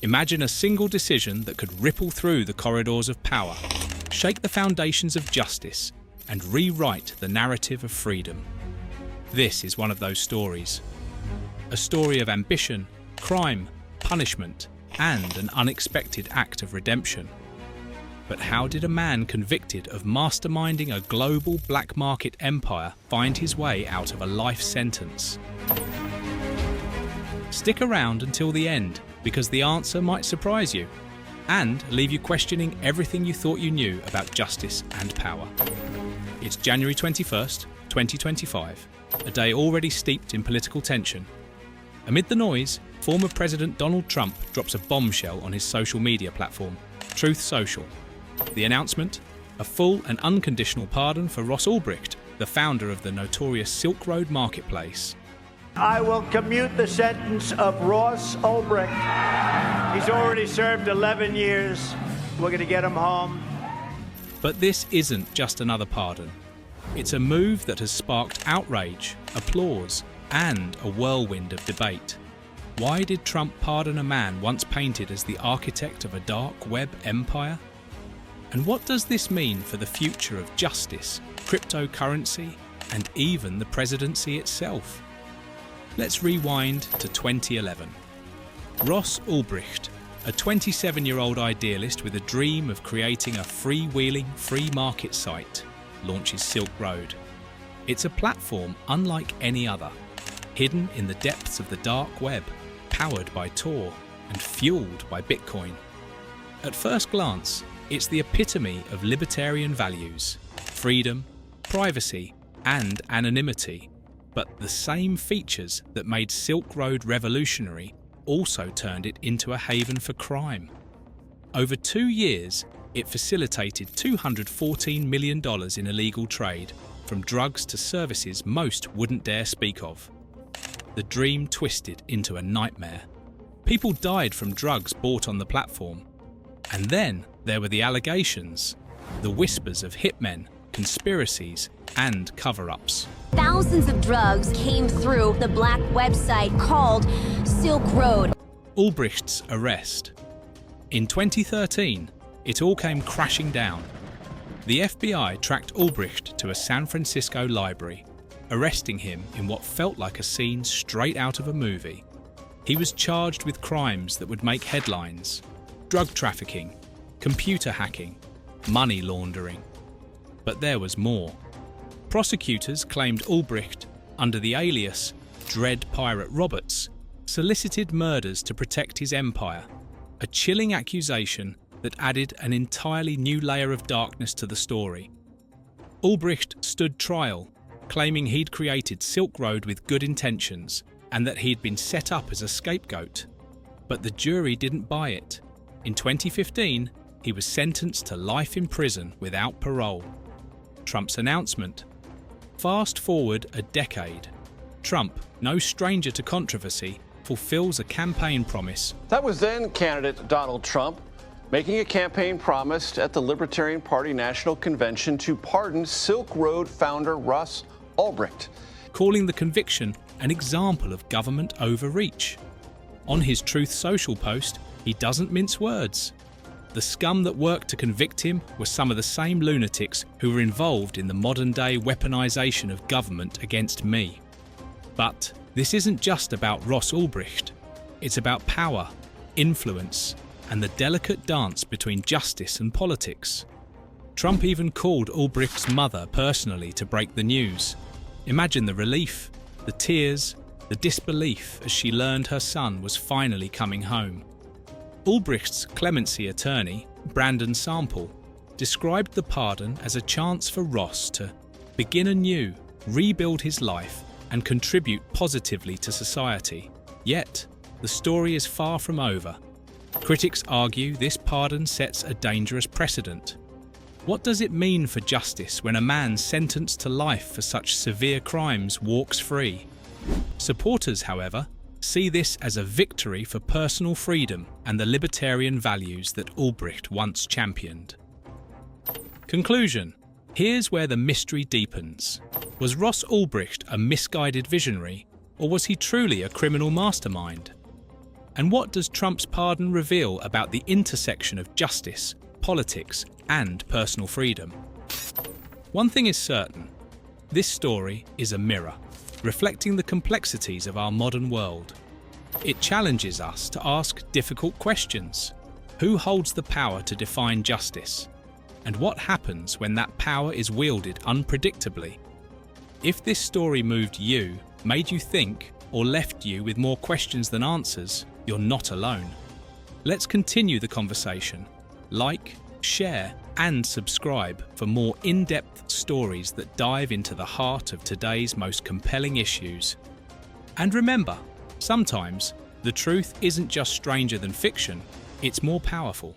Imagine a single decision that could ripple through the corridors of power, shake the foundations of justice, and rewrite the narrative of freedom. This is one of those stories. A story of ambition, crime, punishment, and an unexpected act of redemption. But how did a man convicted of masterminding a global black market empire find his way out of a life sentence? Stick around until the end, because the answer might surprise you and leave you questioning everything you thought you knew about justice and power. It's January 21st, 2025, a day already steeped in political tension. Amid the noise, former President Donald Trump drops a bombshell on his social media platform, Truth Social. The announcement? A full and unconditional pardon for Ross Ulbricht, the founder of the notorious Silk Road marketplace. I will commute the sentence of Ross Ulbricht. He's already served 11 years. We're going to get him home. But this isn't just another pardon. It's a move that has sparked outrage, applause, and a whirlwind of debate. Why did Trump pardon a man once painted as the architect of a dark web empire? And what does this mean for the future of justice, cryptocurrency, and even the presidency itself? Let's rewind to 2011. Ross Ulbricht, a 27-year-old idealist with a dream of creating a freewheeling, free market site, launches Silk Road. It's a platform unlike any other, hidden in the depths of the dark web, powered by Tor and fueled by Bitcoin. At first glance, it's the epitome of libertarian values: freedom, privacy, and anonymity. But the same features that made Silk Road revolutionary also turned it into a haven for crime. Over 2 years, it facilitated $214 million in illegal trade, from drugs to services most wouldn't dare speak of. The dream twisted into a nightmare. People died from drugs bought on the platform. And then there were the allegations, the whispers of hitmen, conspiracies, and cover-ups. Thousands of drugs came through the black website called Silk Road. Ulbricht's arrest. In 2013, it all came crashing down. The FBI tracked Ulbricht to a San Francisco library, arresting him in what felt like a scene straight out of a movie. He was charged with crimes that would make headlines: drug trafficking, computer hacking, money laundering. But there was more. Prosecutors claimed Ulbricht, under the alias Dread Pirate Roberts, solicited murders to protect his empire, a chilling accusation that added an entirely new layer of darkness to the story. Ulbricht stood trial, claiming he'd created Silk Road with good intentions and that he'd been set up as a scapegoat. But the jury didn't buy it. In 2015, he was sentenced to life in prison without parole. Trump's announcement. Fast forward a decade. Trump, no stranger to controversy, fulfills a campaign promise. That was then candidate Donald Trump making a campaign promise at the Libertarian Party National Convention to pardon Silk Road founder Ross Ulbricht, calling the conviction an example of government overreach. On his Truth Social post, he doesn't mince words. The scum that worked to convict him were some of the same lunatics who were involved in the modern-day weaponization of government against me. But this isn't just about Ross Ulbricht. It's about power, influence, and the delicate dance between justice and politics. Trump even called Ulbricht's mother personally to break the news. Imagine the relief, the tears, the disbelief as she learned her son was finally coming home. Ulbricht's clemency attorney, Brandon Sample, described the pardon as a chance for Ross to begin anew, rebuild his life, and contribute positively to society. Yet, the story is far from over. Critics argue this pardon sets a dangerous precedent. What does it mean for justice when a man sentenced to life for such severe crimes walks free? Supporters, however, see this as a victory for personal freedom and the libertarian values that Ulbricht once championed. Conclusion. Here's where the mystery deepens. Was Ross Ulbricht a misguided visionary, or was he truly a criminal mastermind? And what does Trump's pardon reveal about the intersection of justice, politics, and personal freedom? One thing is certain. This story is a mirror, reflecting the complexities of our modern world. It challenges us to ask difficult questions. Who holds the power to define justice? And what happens when that power is wielded unpredictably? If this story moved you, made you think, or left you with more questions than answers, you're not alone. Let's continue the conversation. Like, share, and subscribe for more in-depth stories that dive into the heart of today's most compelling issues. And remember, sometimes the truth isn't just stranger than fiction, it's more powerful.